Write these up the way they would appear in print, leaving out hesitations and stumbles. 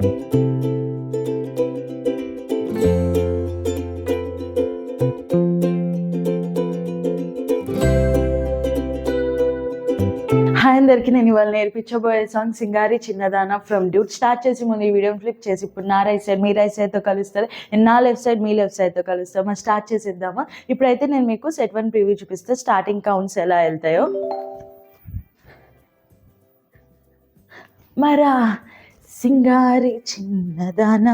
Hi అందరికి, నేను ఇవాళ నేర్పించబోయే సాంగ్ సింగారి చిన్నదానా ఫ్రమ్ డ్యూట్. స్టార్ట్ చేసి ముందు ఈ వీడియోని ఫ్లిప్ చేసి ఇప్పుడు నా రైట్ సైడ్ మీ రైట్ సైడ్తో కలుస్తారు, నా లెఫ్ట్ సైడ్ మీ లెఫ్ట్ సైడ్తో కలుస్తాం. మనం స్టార్ట్ చేసేద్దామా? ఇప్పుడైతే నేను మీకు సెట్ 1 ప్రివ్యూ చూపిస్తే స్టార్టింగ్ కౌంట్స్ ఎలా వెళ్తాయో. మరా సింగారి చిన్నదానా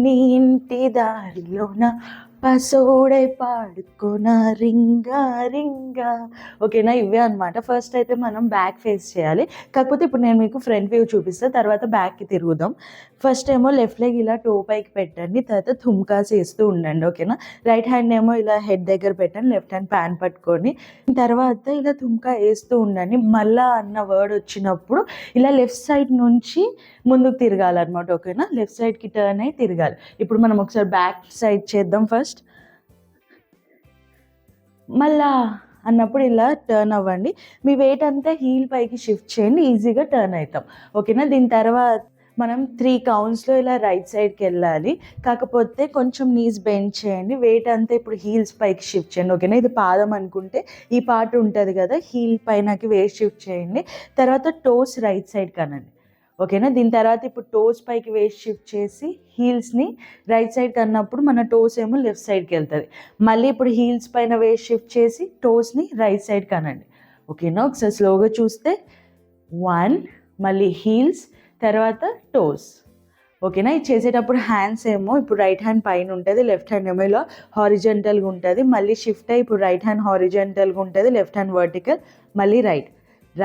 నీ ఇంటి దారిలోన పసోడై పాడుకోనా రింగా రింగా. ఓకేనా, ఇవే అనమాట. ఫస్ట్ అయితే మనం బ్యాక్ ఫేస్ చేయాలి, కాకపోతే ఇప్పుడు నేను మీకు ఫ్రంట్ వ్యూ చూపిస్తాను, తర్వాత బ్యాక్కి తిరుగుదాం. ఫస్ట్ ఏమో లెఫ్ట్ లెగ్ ఇలా టో పైకి పెట్టండి, తర్వాత థుమ్కాస్ వేస్తూ ఉండండి. ఓకేనా, రైట్ హ్యాండ్ ఏమో ఇలా హెడ్ దగ్గర పెట్టండి, లెఫ్ట్ హ్యాండ్ ప్యాన్ పట్టుకొని తర్వాత ఇలా థుమ్కా వేస్తూ ఉండండి. మళ్ళా అన్న వర్డ్ వచ్చినప్పుడు ఇలా లెఫ్ట్ సైడ్ నుంచి ముందుకు తిరగాలన్నమాట. ఓకేనా, లెఫ్ట్ సైడ్కి టర్న్ అయ్యి తిరగాలి. ఇప్పుడు మనం ఒకసారి బ్యాక్ సైడ్ చేద్దాం. ఫస్ట్ మళ్ళా అన్నప్పుడు ఇలా టర్న్ అవ్వండి, మీ వెయిట్ అంతా హీల్ పైకి షిఫ్ట్ చేయండి, ఈజీగా టర్న్ అవుతాం. ఓకేనా, దీని తర్వాత మనం 3 కౌంట్స్లో ఇలా రైట్ సైడ్కి వెళ్ళాలి, కాకపోతే కొంచెం నీస్ బెండ్ చేయండి, వెయిట్ అంతా ఇప్పుడు హీల్స్ పైకి షిఫ్ట్ చేయండి. ఓకేనా, ఇది పాదం అనుకుంటే ఈ పార్ట్ ఉంటుంది కదా, హీల్ పైనకి వెయిట్ షిఫ్ట్ చేయండి, తర్వాత టోస్ రైట్ సైడ్ కనండి. ఓకేనా, దీని తర్వాత ఇప్పుడు టోస్ పైకి వేస్ట్ షిఫ్ట్ చేసి హీల్స్ని రైట్ సైడ్కి అన్నప్పుడు మన టోస్ ఏమో లెఫ్ట్ సైడ్కి వెళ్తుంది. మళ్ళీ ఇప్పుడు హీల్స్ పైన వేస్ట్ షిఫ్ట్ చేసి టోస్ని రైట్ సైడ్కి అనండి. ఓకేనా, ఒకసారి స్లోగా చూస్తే 1, మళ్ళీ హీల్స్, తర్వాత టోస్. ఓకేనా, ఇది చేసేటప్పుడు హ్యాండ్స్ ఏమో ఇప్పుడు రైట్ హ్యాండ్ పైన ఉంటుంది, లెఫ్ట్ హ్యాండ్ ఏమో ఇలా హారిజెంటల్గా ఉంటుంది, మళ్ళీ షిఫ్ట్ అయ్యి ఇప్పుడు రైట్ హ్యాండ్ హారిజెంటల్గా ఉంటుంది, లెఫ్ట్ హ్యాండ్ వర్టికల్, మళ్ళీ రైట్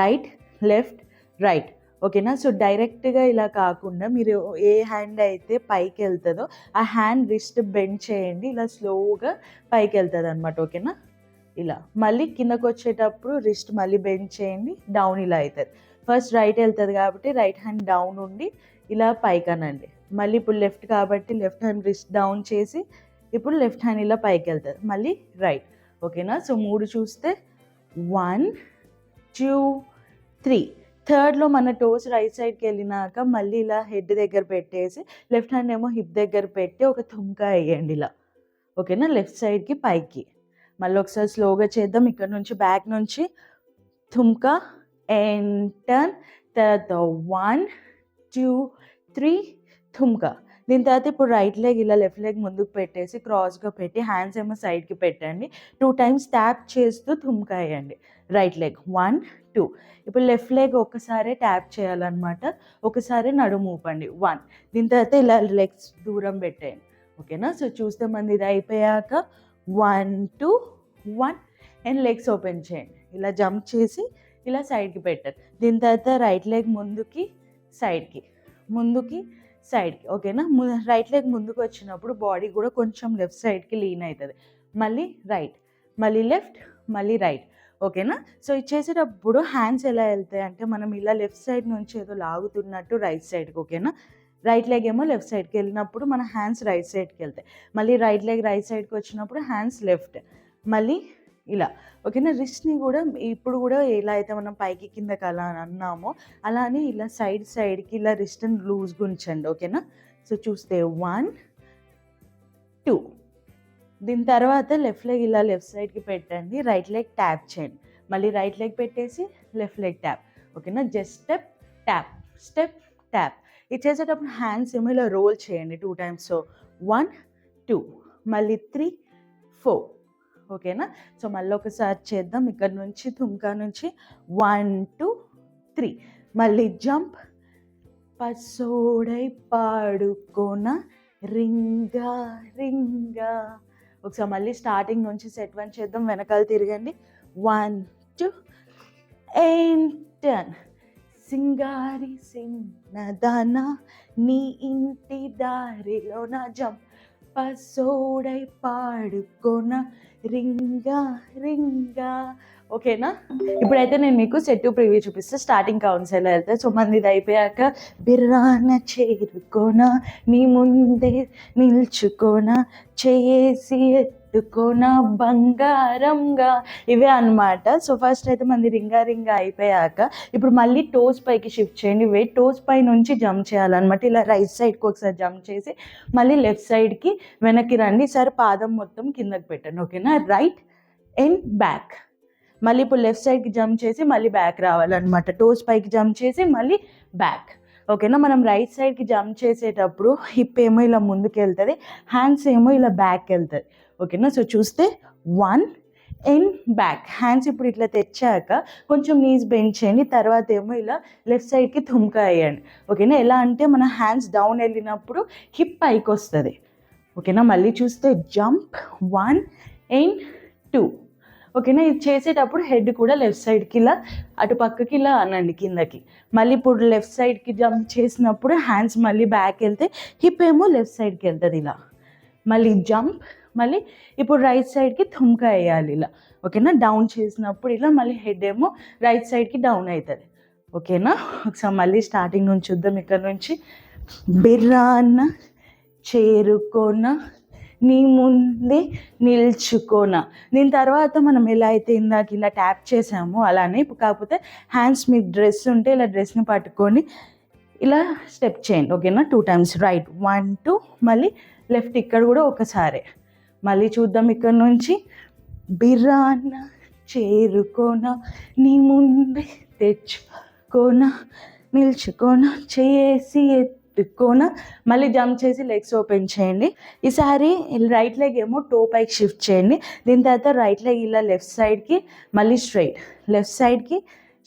రైట్ లెఫ్ట్ రైట్. ఓకేనా, సో డైరెక్ట్గా ఇలా కాకుండా మీరు ఏ హ్యాండ్ అయితే పైకి వెళ్తుందో ఆ హ్యాండ్ రిస్ట్ బెండ్ చేయండి, ఇలా స్లోగా పైకి వెళ్తుంది అనమాట. ఓకేనా, ఇలా మళ్ళీ కిందకు వచ్చేటప్పుడు రిస్ట్ మళ్ళీ బెండ్ చేయండి, డౌన్ ఇలా అవుతుంది. ఫస్ట్ రైట్ వెళ్తుంది కాబట్టి రైట్ హ్యాండ్ డౌన్ ఉండి ఇలా పైకి అనండి. మళ్ళీ ఇప్పుడు లెఫ్ట్ కాబట్టి లెఫ్ట్ హ్యాండ్ రిస్ట్ డౌన్ చేసి ఇప్పుడు లెఫ్ట్ హ్యాండ్ ఇలా పైకి వెళ్తుంది, మళ్ళీ రైట్. ఓకేనా, సో 3 చూస్తే 1 2 3. థర్డ్లో మన టోస్ రైట్ సైడ్కి వెళ్ళినాక మళ్ళీ ఇలా హెడ్ దగ్గర పెట్టేసి లెఫ్ట్ హ్యాండ్ ఏమో హిప్ దగ్గర పెట్టి ఒక థుమ్కా వేయండి ఇలా. ఓకేనా, లెఫ్ట్ సైడ్కి పైకి. మళ్ళీ ఒకసారి స్లోగా చేద్దాం. ఇక్కడ నుంచి బ్యాక్ నుంచి థుమ్కా అండ్ టర్న్, తర్వాత 1 2 3 థుమ్కా. దీని తర్వాత ఇప్పుడు రైట్ లెగ్ ఇలా లెఫ్ట్ లెగ్ ముందుకు పెట్టేసి క్రాస్గా పెట్టి హ్యాండ్స్ ఏమో సైడ్కి పెట్టండి, 2 టైమ్స్ ట్యాప్ చేస్తూ థుమ్కా వేయండి. Right leg 1 2. ఇప్పుడు లెఫ్ట్ లెగ్ ఒకసారి ట్యాప్ చేయాలన్నమాట, ఒకసారి నడుము ఊపండి 1. దీని తర్వాత ఇలా లెగ్స్ దూరం పెట్టేయండి. ఓకేనా, సో చూస్తే మంది ఇది అయిపోయాక 1 2 1 అండ్ లెగ్స్ ఓపెన్ చేయండి, ఇలా జంప్ చేసి ఇలా సైడ్కి పెట్టండి. దీని తర్వాత రైట్ లెగ్ ముందుకి సైడ్కి, ముందుకి సైడ్కి. ఓకేనా, రైట్ లెగ్ ముందుకు వచ్చినప్పుడు బాడీ కూడా కొంచెం లెఫ్ట్ సైడ్కి లీన్ అవుతుంది, మళ్ళీ రైట్, మళ్ళీ లెఫ్ట్, మళ్ళీ రైట్. ఓకేనా, సో ఇది చేసేటప్పుడు హ్యాండ్స్ ఎలా వెళ్తాయి అంటే మనం ఇలా లెఫ్ట్ సైడ్ నుంచి ఏదో లాగుతున్నట్టు రైట్ సైడ్కి. ఓకేనా, రైట్ లెగ్ ఏమో లెఫ్ట్ సైడ్కి వెళ్ళినప్పుడు మన హ్యాండ్స్ రైట్ సైడ్కి వెళ్తాయి, మళ్ళీ రైట్ లెగ్ రైట్ సైడ్కి వచ్చినప్పుడు హ్యాండ్స్ లెఫ్ట్, మళ్ళీ ఇలా. ఓకేనా, రిస్ట్ని కూడా ఇప్పుడు కూడా ఎలా అయితే మనం పైకి కిందకి అలా అన్నామో అలానే ఇలా సైడ్కి ఇలా రిస్ట్ని లూజ్గా ఉంచండి. ఓకేనా, సో చూస్తే 1 2. దీని తర్వాత లెఫ్ట్ లెగ్ ఇలా లెఫ్ట్ సైడ్కి పెట్టండి, రైట్ లెగ్ ట్యాప్ చేయండి, మళ్ళీ రైట్ లెగ్ పెట్టేసి లెఫ్ట్ లెగ్ ట్యాప్. ఓకేనా, just step tap step tap. ఇది చేసేటప్పుడు హ్యాండ్స్ ఏమో ఇలా రోల్ చేయండి 2 టైమ్స్. సో 1 2, మళ్ళీ 3 4. ఓకేనా, సో మళ్ళీ ఒకసారి చేద్దాం. ఇక్కడ నుంచి థుమ్కా నుంచి 1 2 3, మళ్ళీ జంప్, పసోడై పాడుకోన రింగా రింగా. ఒకసారి మళ్ళీ స్టార్టింగ్ నుంచి సెట్ 1 చేద్దాం, వెనకాల తిరగండి 1 2 అండ్ టర్న్. సింగారి చిన్నదానా నీ ఇంటి దారిలోన జంప్, పసోడై పాడుకోన రింగా రింగా. ఓకేనా. ఇప్పుడైతే నేను మీకు సెట్ ప్రివ్యూ చూపిస్తే స్టార్టింగ్ కౌంట్స్ ఎలా వెళ్తాయి. సో మనది ఇది అయిపోయాక బిర్రాన చేరుకోనా నీ ముందే నిల్చుకోనా చేసి ఎత్తుకోనా బంగారంగా, ఇవే అనమాట. సో ఫస్ట్ అయితే మనది రింగా రింగా అయిపోయాక ఇప్పుడు మళ్ళీ టోస్ పైకి షిఫ్ట్ చేయండి. టోస్ పై నుంచి జంప్ చేయాలన్నమాట. ఇలా రైట్ సైడ్కి ఒకసారి జంప్ చేసి మళ్ళీ లెఫ్ట్ సైడ్కి వెనక్కి రండి. ఈసారి పాదం మొత్తం కిందకి పెట్టండి. ఓకేనా. Right and back. మళ్ళీ ఇప్పుడు లెఫ్ట్ సైడ్కి జంప్ చేసి మళ్ళీ బ్యాక్ రావాలన్నమాట. టోస్ పైకి జంప్ చేసి మళ్ళీ బ్యాక్. ఓకేనా. మనం రైట్ సైడ్కి జంప్ చేసేటప్పుడు హిప్ ఏమో ఇలా ముందుకు వెళ్తుంది, హ్యాండ్స్ ఏమో ఇలా బ్యాక్ వెళ్తుంది. ఓకేనా. సో చూస్తే 1 అండ్ బ్యాక్. హ్యాండ్స్ ఇప్పుడు ఇట్లా తెచ్చాక కొంచెం నీస్ బెండ్ చేయండి. తర్వాత ఏమో ఇలా లెఫ్ట్ సైడ్కి తుమ్కా వేయండి. ఓకేనా. ఎలా అంటే మన హ్యాండ్స్ డౌన్ వెళ్ళినప్పుడు హిప్ పైకి వస్తుంది. ఓకేనా. మళ్ళీ చూస్తే జంప్ 1 అండ్ 2. ఓకేనా. ఇది చేసేటప్పుడు హెడ్ కూడా లెఫ్ట్ సైడ్కి ఇలా అటు పక్కకి ఇలా అనండి కిందకి. మళ్ళీ ఇప్పుడు లెఫ్ట్ సైడ్కి జంప్ చేసినప్పుడు హ్యాండ్స్ మళ్ళీ బ్యాక్ వెళ్తే హిప్ ఏమో లెఫ్ట్ సైడ్కి వెళ్తుంది ఇలా. మళ్ళీ జంప్, మళ్ళీ ఇప్పుడు రైట్ సైడ్కి తుమ్కా వేయాలి ఇలా. ఓకేనా. డౌన్ చేసినప్పుడు ఇలా మళ్ళీ హెడ్ ఏమో రైట్ సైడ్కి డౌన్ అవుతుంది. ఓకేనా. ఒకసారి మళ్ళీ స్టార్టింగ్ నుంచి చూద్దాం. ఇక్కడ నుంచి బిర్రాన్న చేరుకోన నీ ముందే నిల్చుకోనా. దీని తర్వాత మనం ఎలా అయితే ఇందాక ఇలా ట్యాప్ చేసామో అలానే కాకపోతే హ్యాండ్స్ మీకు డ్రెస్ ఉంటే ఇలా డ్రెస్ని పట్టుకొని ఇలా స్టెప్ చేయండి. ఓకేనా. 2 times రైట్ 1 2, మళ్ళీ లెఫ్ట్ ఇక్కడ కూడా ఒకసారి. మళ్ళీ చూద్దాం. ఇక్కడ నుంచి బిర్రాన చేరుకోనా నీ ముందే తెచ్చుకోనా నిల్చుకోనా చేసి ఎత్తుకోనా. మళ్ళీ జంప్ చేసి లెగ్స్ ఓపెన్ చేయండి. ఈసారి రైట్ లెగ్ ఏమో టో పైకి షిఫ్ట్ చేయండి. దీని తర్వాత రైట్ లెగ్ ఇలా లెఫ్ట్ సైడ్కి మళ్ళీ స్ట్రైట్, లెఫ్ట్ సైడ్కి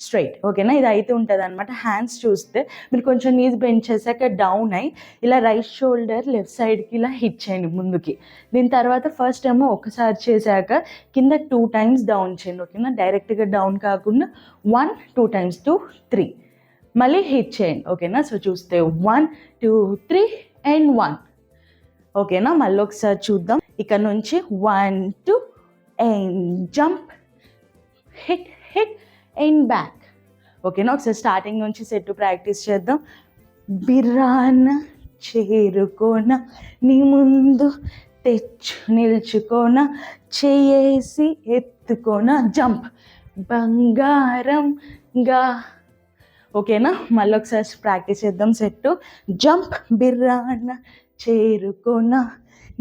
స్ట్రైట్. ఓకేనా. ఇది అయితే ఉంటుంది అనమాట. హ్యాండ్స్ చూస్తే మీరు కొంచెం నీస్ బెండ్ చేశాక డౌన్ అయ్యి ఇలా రైట్ షోల్డర్ లెఫ్ట్ సైడ్కి ఇలా హిట్ చేయండి ముందుకి. దీని తర్వాత ఫస్ట్ ఏమో ఒకసారి చేశాక కింద 2 times డౌన్ చేయండి. ఓకేనా. డైరెక్ట్గా డౌన్ కాకుండా 1 2 times 2 3 మళ్ళీ హిట్ చేయండి. ఓకేనా. సో చూస్తే 1 2 3 అండ్ 1. ఓకేనా. మళ్ళీ ఒకసారి చూద్దాం. ఇక్కడ నుంచి 1 2 and jump hit hit and back. ఓకేనా. ఒకసారి స్టార్టింగ్ నుంచి సెట్ ప్రాక్టీస్ చేద్దాం. బిర్రాన చేరుకోన నీ ముందు నిల్చుకోన చేసి ఎత్తుకోన జంప్ బంగారంగా. ఓకేనా. మళ్ళీ ఒకసారి ప్రాక్టీస్ చేద్దాం. సెట్ జంప్ బిర్రాన చేరుకోన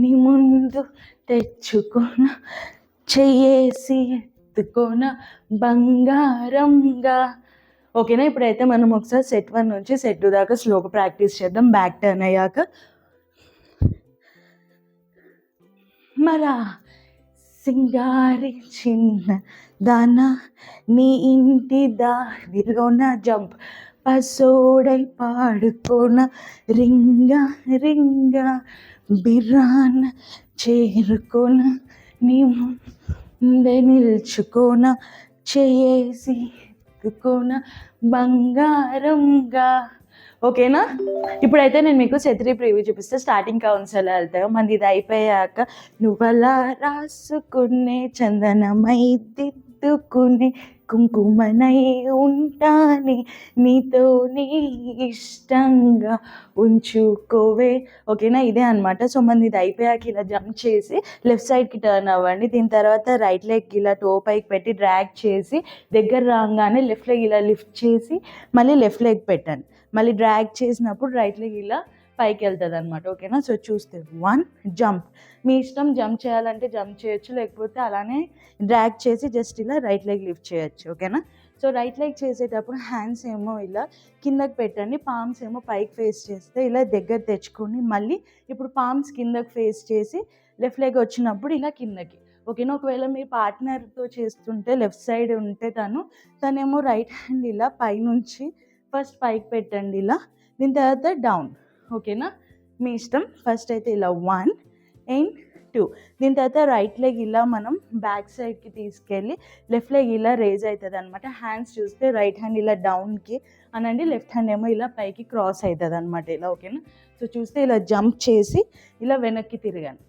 నీ ముందు తెచ్చుకోన చేసి ఎత్తుకోన బంగారంగా. ఓకేనా. ఇప్పుడైతే మనం ఒకసారి సెట్ 1 నుంచి సెట్ 2 దాకా స్లోగా ప్రాక్టీస్ చేద్దాం. బ్యాక్ టర్న్ అయ్యాక మరా సింగారి చిన్న దానా నీ ఇంటి దారిలోన జంప్ పసోడై పాడుకోన రింగా రింగా బిర్రాన చేరుకోన నీ ముందే నిల్చుకోన చేసి ఎత్తుకోన బంగారంగా. ఓకేనా. ఇప్పుడైతే నేను మీకు సెట్ 3 ప్రివ్యూ చూపిస్తే స్టార్టింగ్ కౌంట్స్ ఎలా వెళ్తాయో. మనది ఇది అయిపోయాక నువ్వలా రాసుకునే చందనమై దిద్దుకునే కుంకుమనై ఉంటానే నీతో నీ ఇష్టంగా ఉంచుకోవే. ఓకేనా. ఇదే అనమాట. సో మనది ఇది అయిపోయాక ఇలా జంప్ చేసి లెఫ్ట్ సైడ్కి టర్న్ అవ్వండి. దీని తర్వాత రైట్ లెగ్ ఇలా టో పైకి పెట్టి డ్రాగ్ చేసి దగ్గర రాగానే లెఫ్ట్ లెగ్ ఇలా లిఫ్ట్ చేసి మళ్ళీ లెఫ్ట్ లెగ్ పెట్టండి. మళ్ళీ డ్రాగ్ చేసినప్పుడు రైట్ లెగ్ ఇలా పైకి వెళ్తుంది అనమాట. ఓకేనా. సో చూస్తే 1 జంప్. మీ ఇష్టం, జంప్ చేయాలంటే జంప్ చేయొచ్చు, లేకపోతే అలానే డ్రాగ్ చేసి జస్ట్ ఇలా రైట్ లెగ్ లిఫ్ట్ చేయొచ్చు. ఓకేనా. సో రైట్ లెగ్ చేసేటప్పుడు హ్యాండ్స్ ఏమో ఇలా కిందకి పెట్టండి, పామ్స్ ఏమో పైకి ఫేస్ చేస్తే ఇలా దగ్గర తెచ్చుకొని మళ్ళీ ఇప్పుడు పామ్స్ కిందకి ఫేస్ చేసి లెఫ్ట్ లెగ్ వచ్చినప్పుడు ఇలా కిందకి. ఓకేనా. ఒకవేళ మీ పార్ట్నర్తో చేస్తుంటే లెఫ్ట్ సైడ్ ఉంటే తనేమో రైట్ హ్యాండ్ ఇలా పైనుంచి ఫస్ట్ పైకి పెట్టండి ఇలా. దీని తర్వాత డౌన్. ఓకేనా. మీ ఇష్టం. ఫస్ట్ అయితే ఇలా 1 అండ్ 2. దీని తర్వాత రైట్ లెగ్ ఇలా మనం బ్యాక్ సైడ్కి తీసుకెళ్ళి లెఫ్ట్ లెగ్ ఇలా రేజ్ అవుతుంది అనమాట. హ్యాండ్స్ చూస్తే రైట్ హ్యాండ్ ఇలా డౌన్కి అనండి, లెఫ్ట్ హ్యాండ్ ఏమో ఇలా పైకి క్రాస్ అవుతుంది అనమాట ఇలా. ఓకేనా. సో చూస్తే ఇలా జంప్ చేసి ఇలా వెనక్కి తిరగండి.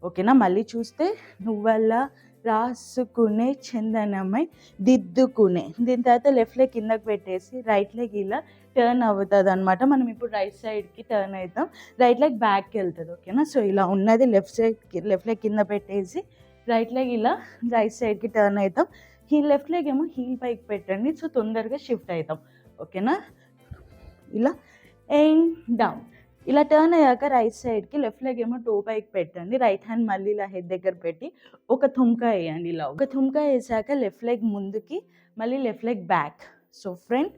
ఓకేనా. మళ్ళీ చూస్తే నువ్వలా రాసుకునే చందనమై దిద్దుకునే. దీని తర్వాత లెఫ్ట్ లెగ్ కిందకి పెట్టేసి రైట్ లెగ్ ఇలా టర్న్ అవుతుంది అనమాట. మనం ఇప్పుడు రైట్ సైడ్కి టర్న్ అవుతాం, రైట్ లెగ్ బ్యాక్కి వెళ్తుంది. ఓకేనా? సో ఇలా ఉన్నది లెఫ్ట్ లెగ్ కింద పెట్టేసి రైట్ లెగ్ ఇలా రైట్ సైడ్కి టర్న్ అవుతాం. లెఫ్ట్ లెగ్ ఏమో హీల్ పైకి పెట్టండి, సో తొందరగా షిఫ్ట్ అవుతాం. ఓకేనా? ఇలా అండ్ డౌన్. ఇలా టర్న్ అయ్యాక రైట్ సైడ్కి లెఫ్ట్ లెగ్ ఏమో టో పైకి పెట్టండి, రైట్ హ్యాండ్ మళ్ళీ ఇలా హెడ్ దగ్గర పెట్టి ఒక థుమ్కా వేయండి. ఇలా ఒక థుమ్కా వేసాక లెఫ్ట్ లెగ్ ముందుకి, మళ్ళీ left leg back. So front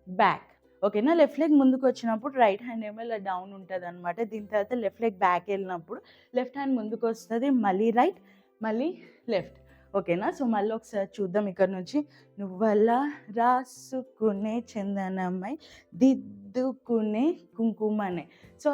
back. ఓకేనా? లెఫ్ట్ లెగ్ ముందుకు వచ్చినప్పుడు రైట్ హ్యాండ్ ఏమో ఇలా డౌన్ ఉంటుంది అనమాట. దీని తర్వాత లెఫ్ట్ లెగ్ బ్యాక్ వెళ్ళినప్పుడు లెఫ్ట్ హ్యాండ్ ముందుకు వస్తుంది, మళ్ళీ రైట్, మళ్ళీ లెఫ్ట్. ఓకేనా? సో మళ్ళీ ఒకసారి చూద్దాం ఇక్కడ నుంచి. నువ్వలా రాసుకునే చందనమై దిద్దుకునే కుంకుమనే. సో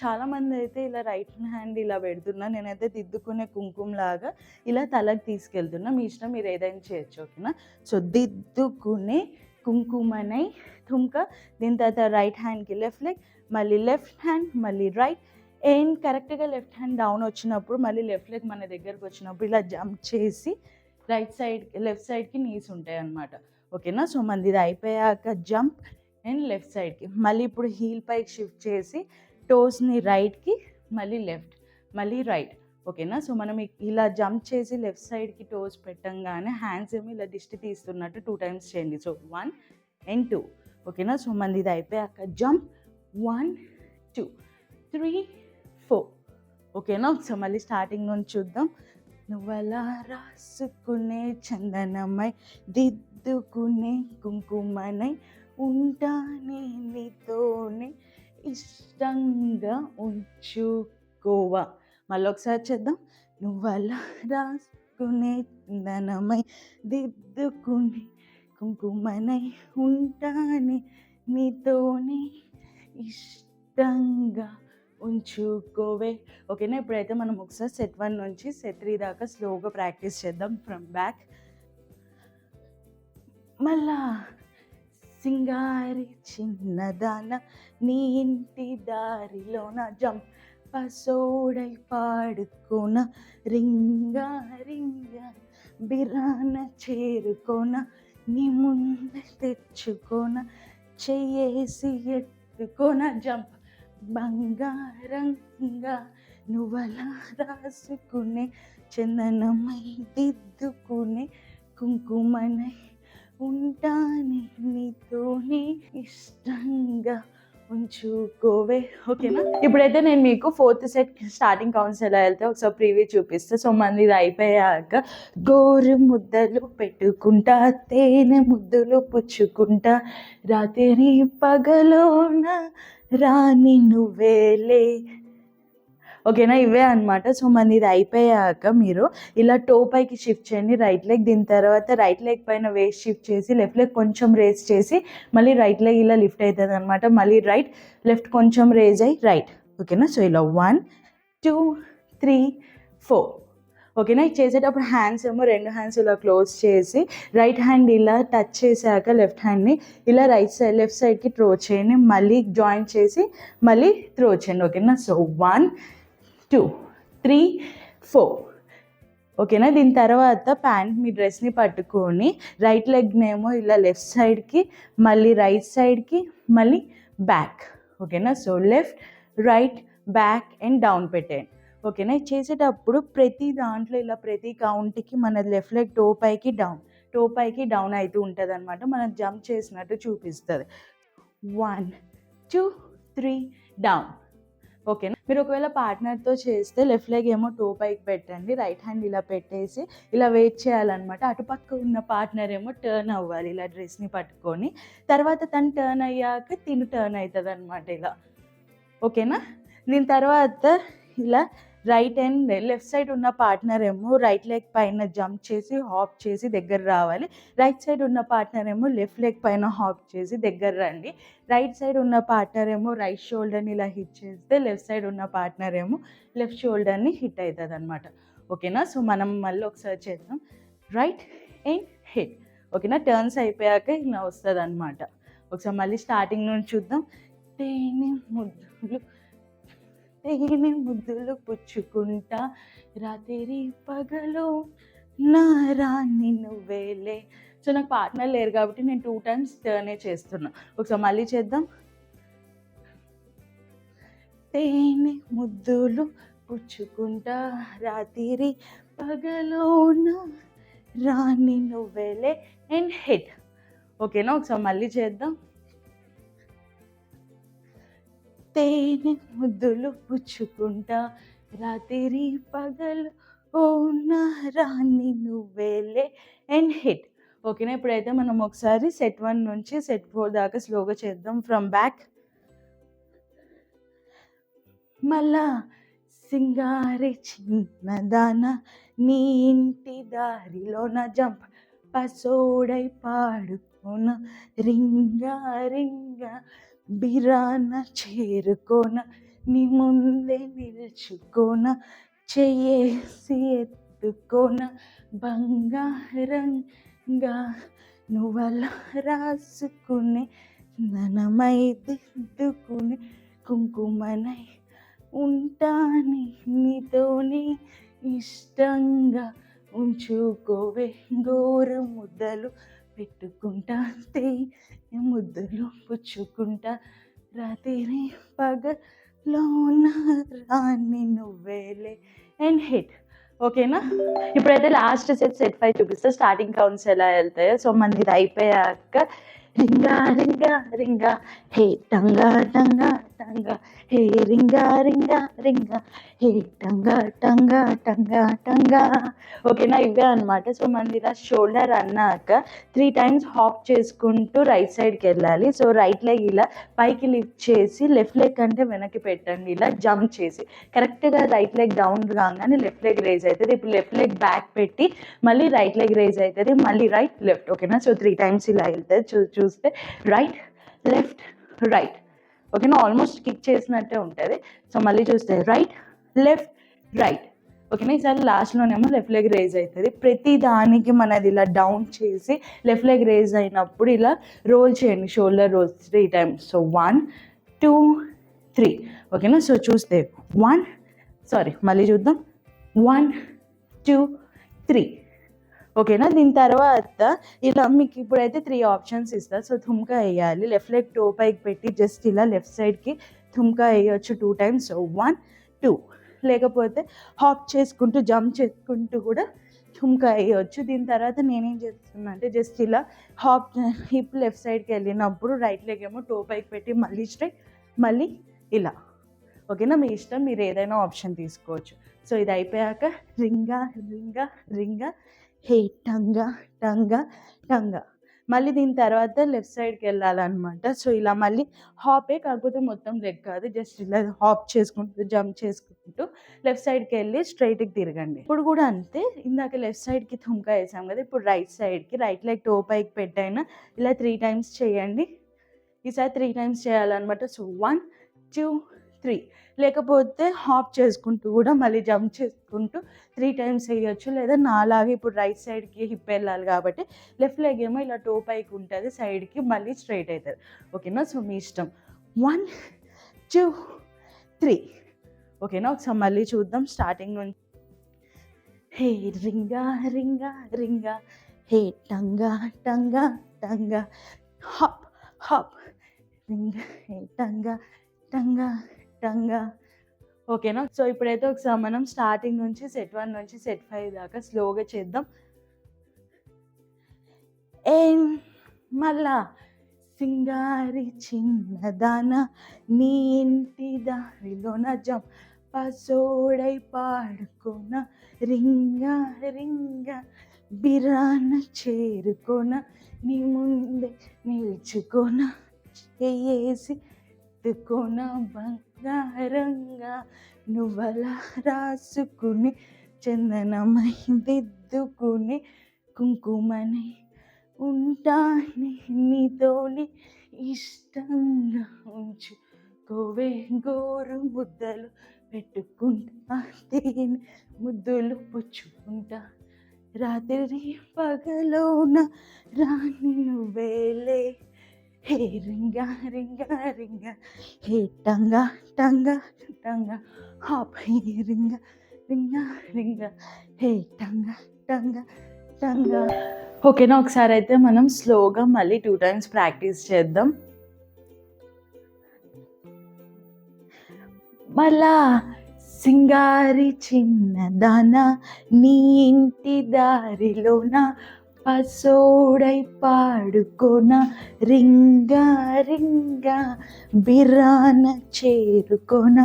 చాలామంది అయితే ఇలా రైట్ హ్యాండ్ ఇలా పెడుతున్నా, నేనైతే దిద్దుకునే కుంకుమలాగా ఇలా తలకు తీసుకెళ్తున్నా. మీ ఇష్టం, మీరు ఏదైనా చేయొచ్చు. ఓకేనా? సో దిద్దుకునే కుంకుమనై తుమ్క. దీని తర్వాత రైట్ హ్యాండ్కి లెఫ్ట్ లెగ్, మళ్ళీ లెఫ్ట్ హ్యాండ్, మళ్ళీ రైట్. అండ్ కరెక్ట్గా లెఫ్ట్ హ్యాండ్ డౌన్ వచ్చినప్పుడు మళ్ళీ లెఫ్ట్ లెగ్ మన దగ్గరకు వచ్చినప్పుడు ఇలా జంప్ చేసి లెఫ్ట్ సైడ్కి నీస్ ఉంటాయి అన్నమాట. ఓకేనా? సో మనది ఇది అయిపోయాక జంప్ అండ్ లెఫ్ట్ సైడ్కి. మళ్ళీ ఇప్పుడు హీల్ పైకి షిఫ్ట్ చేసి టోస్ని రైట్కి, మళ్ళీ లెఫ్ట్, మళ్ళీ రైట్. ఓకేనా? సో మనం ఇలా జంప్ చేసి లెఫ్ట్ సైడ్కి టోస్ పెట్టంగానే హ్యాండ్స్ ఏమో ఇలా దిష్టి తీస్తున్నట్టు 2 times చేయండి. So 1 and 2. ఓకేనా? సో మనది ఇది అయిపోయాక జంప్ 1 2 3 4. ఓకేనా? సో మళ్ళీ స్టార్టింగ్ నుంచి చూద్దాం. నువ్వలా రాసుకునే చందనమై దిద్దుకునే కుంకుమనై ఉంటానే నీతోనే ఇష్టంగా ఉంచుకోవా. మళ్ళీ ఒకసారి చేద్దాం. నువ్వలా రాసుకునే చందనమై దిద్దుకునే కుంకుమనై ఉంటానే నీతోనే ఇష్టంగా ఉంచుకోవే. ఓకేనా? ఇప్పుడైతే మనం ఒకసారి సెట్ 1 నుంచి సెట్ 3 దాకా స్లోగా ప్రాక్టీస్ చేద్దాం ఫ్రమ్ బ్యాక్. మళ్ళా సింగారి చిన్నదాన నీ ఇంటి దారిలోన జంప్ పసోడై పాడుకోన రింగా రింగా బిరాన చేరుకోన నీ ముందే తెచ్చుకోన చెయ్యేసి ఎత్తుకోన జంప్ బంగారంగా నువ్వలా రాసుకునే చందనమై దిద్దుకునే కుంకుమనై ఉంటానే నీతోనే ఇష్టంగా ఉంచుకోవే. ఓకేనా? ఇప్పుడైతే నేను మీకు 4th సెట్ స్టార్టింగ్ కౌంట్స్ ఎలా వెళ్తే ఒకసారి ప్రీవ్యూ చూపిస్తా. సో మంది ఇది అయిపోయాక గోరు ముద్దలు పెట్టుకుంటా, తేనె ముద్దులు పుచ్చుకుంటా, రాత్రి పగలోన రాని నువ్వేలే. ఓకేనా? ఇవే అనమాట. సో మన ఇది అయిపోయాక మీరు ఇలా టో పైకి షిఫ్ట్ చేయండి రైట్ లెగ్. దీని తర్వాత రైట్ లెగ్ పైన వేస్ట్ షిఫ్ట్ చేసి లెఫ్ట్ లెగ్ కొంచెం రేస్ చేసి మళ్ళీ రైట్ లెగ్ ఇలా లిఫ్ట్ అవుతుంది అనమాట. మళ్ళీ రైట్ లెఫ్ట్ కొంచెం రేజ్ అయ్యి రైట్. ఓకేనా? సో ఇలా 1 2 3 4. ఓకేనా? ఇది చేసేటప్పుడు హ్యాండ్స్ ఏమో 2 హ్యాండ్స్ ఇలా క్లోజ్ చేసి రైట్ హ్యాండ్ ఇలా టచ్ చేశాక లెఫ్ట్ హ్యాండ్ని ఇలా లెఫ్ట్ సైడ్కి త్రో చేయండి, మళ్ళీ జాయింట్ చేసి మళ్ళీ త్రో చేయండి. ఓకేనా? సో 1 2 3 4. ఓకేనా? దీని తర్వాత ప్యాంట్ మీ డ్రెస్ని పట్టుకొని రైట్ లెగ్నేమో ఇలా లెఫ్ట్ సైడ్కి, మళ్ళీ రైట్ సైడ్కి, మళ్ళీ బ్యాక్. ఓకేనా? So left right back and down పెట్టేయండి. ఓకేనా? చేసేటప్పుడు ప్రతి దాంట్లో ఇలా ప్రతి కౌంట్కి మన లెఫ్ట్ లెగ్ టో పైకి డౌన్ అవుతూ ఉంటుంది అనమాట. మనం జంప్ చేసినట్టు చూపిస్తుంది. 1 2 3 డౌన్. ఓకేనా? మీరు ఒకవేళ పార్ట్నర్తో చేస్తే లెఫ్ట్ లెగ్ ఏమో టో పైకి పెట్టండి, రైట్ హ్యాండ్ ఇలా పెట్టేసి ఇలా వెయిట్ చేయాలన్నమాట. అటుపక్క ఉన్న పార్ట్నర్ ఏమో టర్న్ అవ్వాలి ఇలా డ్రెస్ని పట్టుకొని. తర్వాత తను టర్న్ అయ్యాక తిను టర్న్ అవుతుంది అనమాట ఇలా. ఓకేనా? దీని తర్వాత ఇలా రైట్ అండ్ లెఫ్ట్ సైడ్ ఉన్న పార్ట్నర్ ఏమో రైట్ లెగ్ పైన జంప్ చేసి హాప్ చేసి దగ్గర రావాలి, రైట్ సైడ్ ఉన్న పార్ట్నర్ ఏమో లెఫ్ట్ లెగ్ పైన హాప్ చేసి దగ్గర రండి. రైట్ సైడ్ ఉన్న పార్ట్నర్ ఏమో రైట్ షోల్డర్ని ఇలా హిట్ చేస్తే లెఫ్ట్ సైడ్ ఉన్న పార్ట్నర్ ఏమో లెఫ్ట్ షోల్డర్ని హిట్ అవుతుంది అనమాట. ఓకేనా? సో మనం మళ్ళీ ఒకసారి చేద్దాం. Right and hit. ఓకేనా? టర్న్స్ అయిపోయాక ఇలా వస్తుంది అనమాట. ఒకసారి మళ్ళీ స్టార్టింగ్ నుంచి చూద్దాం. తేనె ముద్దులు పుచ్చుకుంటా, రాత్రి పగలు నా రాణి నువ్వేలే. సో నాకు పార్ట్నర్ లేరు కాబట్టి నేను 2 టైమ్స్ టర్నే చేస్తున్నా. ఒకసారి మళ్ళీ చేద్దాం. తేనె ముద్దులు పుచ్చుకుంటా రాత్రి పగలోన రాణి నువ్వేలే అండ్ హిట్. ఓకేనా, ఒకసారి మళ్ళీ చేద్దాం. తేనె ముద్దులు పుచ్చుకుంటా రాత్రి పగలు ఓ నా రాణి నువ్వేలే అండ్ హిట్. ఓకేనా, ఇప్పుడైతే మనం ఒకసారి సెట్ 1 నుంచి సెట్ 4 దాకా స్లోగా చేద్దాం. From back. మళ్ళా సింగారి చిన్నదాన నీ ఇంటి దారిలోన జంప్ పసోడై పాడుకోన రింగా రింగా బిరాన చేరుకోన నీ ముందే నిల్చుకోన చెయ్యేసి ఎత్తుకోన బంగారంగా నువ్వలా రాసుకునే ననమై దిద్దుకునే కుంకుమనై ఉంటాని నీతోని ఇష్టంగా ఉంచుకోవే గోరు ముద్దలు పెట్టుకుంటా ముద్దలు పుచ్చుకుంటా రాత్రి పగలోన రాణి నువ్వేలే అండ్ హిట్. ఓకేనా, ఇప్పుడైతే లాస్ట్ సెట్ 5 చూపిస్తా. స్టార్టింగ్ కౌంట్స్ ఎలా వెళ్తాయో. సో మనది ఇది అయిపోయాక రింగా రింగా రింగా హే టంగా టంగా టంగా హే రింగా రింగా రింగా హే టంగా టంగా టంగా టంగా. ఓకేనా, ఇవే అనమాట. సో మనది ఇలా షోల్డర్ అన్నాక 3 టైమ్స్ హాప్ చేసుకుంటూ రైట్ సైడ్కి వెళ్ళాలి. సో రైట్ లెగ్ ఇలా పైకి లిఫ్ట్ చేసి లెఫ్ట్ లెగ్ కంటే వెనక్కి పెట్టండి. ఇలా జంప్ చేసి కరెక్ట్గా రైట్ లెగ్ డౌన్ కాగానే లెఫ్ట్ లెగ్ రేజ్ అవుతుంది. ఇప్పుడు లెఫ్ట్ లెగ్ బ్యాక్ పెట్టి మళ్ళీ రైట్ లెగ్ రేజ్ అవుతుంది, మళ్ళీ రైట్ లెఫ్ట్. ఓకేనా, సో 3 టైమ్స్ ఇలా వెళ్తుంది. చూస్తే రైట్ లెఫ్ట్ రైట్. ఓకేనా, ఆల్మోస్ట్ కిక్ చేసినట్టే ఉంటుంది. సో మళ్ళీ చూస్తే రైట్ లెఫ్ట్ రైట్. ఓకేనా, ఈసారి లాస్ట్లోనేమో లెఫ్ట్ లెగ్ రేజ్ అవుతుంది. ప్రతి దానికి మనది ఇలా డౌన్ చేసి లెఫ్ట్ లెగ్ రేజ్ అయినప్పుడు ఇలా రోల్ చేయండి, షోల్డర్ రోల్స్ 3 టైమ్స్. సో 1 2 3. ఓకేనా, సో చూస్తే మళ్ళీ చూద్దాం. 1 2 3. ఓకేనా, దీని తర్వాత ఇలా మీకు ఇప్పుడైతే 3 ఆప్షన్స్ ఇస్తారు. సో థుమ్కా వేయాలి. లెఫ్ట్ లెగ్ టో పైకి పెట్టి జస్ట్ ఇలా లెఫ్ట్ సైడ్కి థుమ్కా వేయవచ్చు 2 టైమ్స్. సో 1 2. లేకపోతే హాప్ చేసుకుంటూ జంప్ చేసుకుంటూ కూడా థుమ్కా వేయవచ్చు. దీని తర్వాత నేనేం చేస్తున్నా అంటే జస్ట్ ఇలా హాప్ హిప్ లెఫ్ట్ సైడ్కి వెళ్ళినప్పుడు రైట్ లెగ్ ఏమో టో పైకి పెట్టి మళ్ళీ స్ట్రైట్ మళ్ళీ ఇలా. ఓకేనా, మీ ఇష్టం, మీరు ఏదైనా ఆప్షన్ తీసుకోవచ్చు. సో ఇది అయిపోయాక రింగా రింగా రింగా హే టంగా టంగా టంగా. మళ్ళీ దీని తర్వాత లెఫ్ట్ సైడ్కి వెళ్ళాలన్నమాట. సో ఇలా మళ్ళీ హాపే, కాకపోతే మొత్తం లెగ్ కాదు, జస్ట్ ఇలా హాప్ చేసుకుంటూ జంప్ చేసుకుంటూ లెఫ్ట్ సైడ్కి వెళ్ళి స్ట్రైట్కి తిరగండి. ఇప్పుడు కూడా అంతే, ఇందాక లెఫ్ట్ సైడ్కి థుమ్కా వేసాం కదా, ఇప్పుడు రైట్ సైడ్కి రైట్ లెగ్ టో పైకి పెట్టైనా ఇలా 3 టైమ్స్ చేయండి. ఈసారి 3 టైమ్స్ చేయాలన్నమాట. సో 1 2 3. లేకపోతే హాప్ చేసుకుంటూ కూడా మళ్ళీ జంప్ చేసుకుంటూ 3 టైమ్స్ వేయచ్చు. లేదా నాలాగే ఇప్పుడు రైట్ సైడ్కి హిప్ వెళ్ళాలి కాబట్టి లెఫ్ట్ లెగ్ ఏమో ఇలా టో పైకి ఉంటుంది, సైడ్కి మళ్ళీ స్ట్రైట్ అవుతుంది. ఓకేనా, సో మీ ఇష్టం. 1 2 3. ఓకేనా, ఒకసారి మళ్ళీ చూద్దాం స్టార్టింగ్ నుంచి. హే రింగా రింగా రింగా హే టంగా టంగా టంగా హాప్ హాప్ రింగా హే టంగా టంగా టంగా. ఓకేనా, సో ఇప్పుడైతే ఒకసారి మనం స్టార్టింగ్ నుంచి సెట్ 1 నుంచి సెట్ 5 దాకా స్లోగా చేద్దాం. ఏం మళ్ళా సింగారి చిన్నదాన నీ ఇంటి దారిలోన జంప్ పసోడై పాడుకోన రింగా రింగా బిరాన చేరుకోన నీ ముందే నిల్చుకోన చేసి ఎత్తుకోన బంగారంగా నువ్వలా రాసుకుని చందనమై దిద్దుకుని కుంకుమని ఉంటాని నీతోని ఇష్టంగా ఉంచుకోవే గోరు ముద్దలు పెట్టుకుంటా తేనె ముద్దులు పుచ్చుకుంటా రాత్రి పగలోన రాణి నువ్వేలే హే రింగా రింగా రింగా హే టంగా టంగా టంగా హాప్ హే రింగా రింగా రింగా హే టంగా టంగా టంగా. ఓకేనా, ఒకసారి అయితే మనం స్లోగా మళ్ళీ 2 టైమ్స్ ప్రాక్టీస్ చేద్దాం. మళ్ళా సింగారి చిన్నదాన నీ ఇంటి దారిలోన పసోడై పాడుకోన రింగా రింగా బిరాన చేరుకోన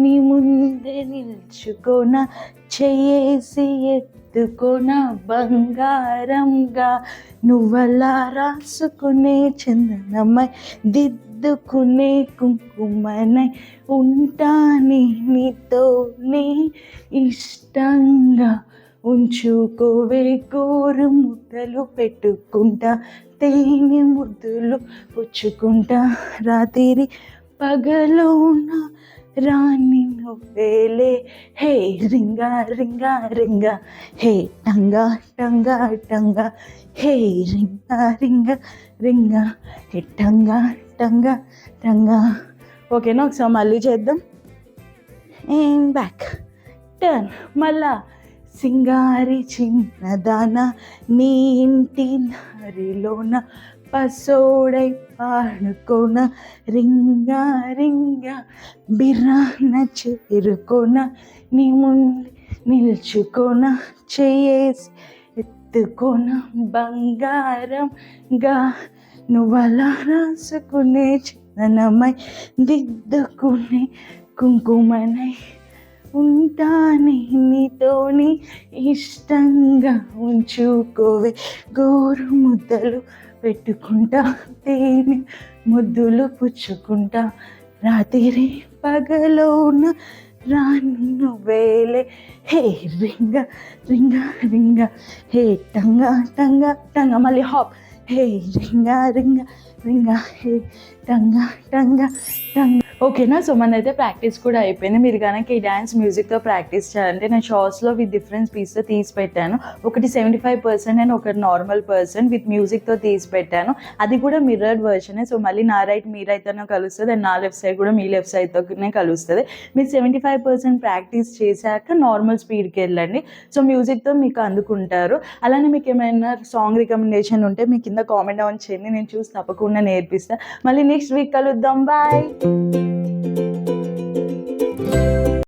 నీ ముందే నిల్చుకోన చేసి ఎత్తుకోన బంగారంగా నువ్వలా రాసుకునే చందనమై దిద్దుకునే కుంకుమనై ఉంటానే నీతోనే ఇష్టంగా ఉంచుకోవే గోరు ముద్దలు పెట్టుకుంటా తేనె ముద్దులు పుచ్చుకుంటా రాత్రి పగలోన రాణి నువ్వేలే హే రింగా రింగా రింగా హే టంగా టంగా టంగా హే రింగా రింగా రింగా హే టంగా టంగా టంగా. ఓకేనా, ఒకసారి మళ్ళీ చేద్దాం. And back turn. మళ్ళా సింగారి చిన్నదాన నీ ఇంటి దారిలోన పసోడై పాడుకోన రింగా రింగా బిర్రాన చేరుకోన నీ ముందు నిల్చుకోన చేసి ఎత్తుకోన బంగారంగా నువ్వలా రాసుకునే చందనమై దిద్దుకునే కుంకుమనై ఉంటానే నీతోని ఇష్టంగా ఉంచుకోవే గోరు ముద్దలు పెట్టుకుంటా తేనె ముద్దులు పుచ్చుకుంటా రాత్రి పగలోన రాణి నువ్వేలే హే రింగా రింగా రింగా హే టంగా టంగా టంగా. మళ్ళీ హాప్ హే రింగా రింగా రింగా హే టంగా టంగా టంగా. ఓకేనా, సో మనైతే ప్రాక్టీస్ కూడా అయిపోయింది. మీరు కనుక ఈ డ్యాన్స్ మ్యూజిక్తో ప్రాక్టీస్ చేయాలంటే నేను షార్ట్స్లో విత్ డిఫరెన్స్ పీస్తో తీసి పెట్టాను. ఒకటి 75% అండ్ ఒకటి నార్మల్ పర్సన్ విత్ మ్యూజిక్తో తీసి పెట్టాను. అది కూడా మిర్రర్డ్ వర్షనే. సో మళ్ళీ నా రైట్ మీ రైట్తోనే కలుస్తుంది అండ్ నా లెఫ్ట్ సైడ్ కూడా మీ లెఫ్ట్ సైడ్తోనే కలుస్తుంది. మీరు 75% ప్రాక్టీస్ చేశాక నార్మల్ స్పీడ్కి వెళ్ళండి. సో మ్యూజిక్తో మీకు అందుకుంటారు. అలానే మీకు ఏమైనా సాంగ్ రికమెండేషన్ ఉంటే మీ కింద కామెంట్ డౌన్ చేయండి, నేను చూసి తప్పకుండా నేర్పిస్తాను. మళ్ళీ నెక్స్ట్ వీక్ కలుద్దాం. బాయ్.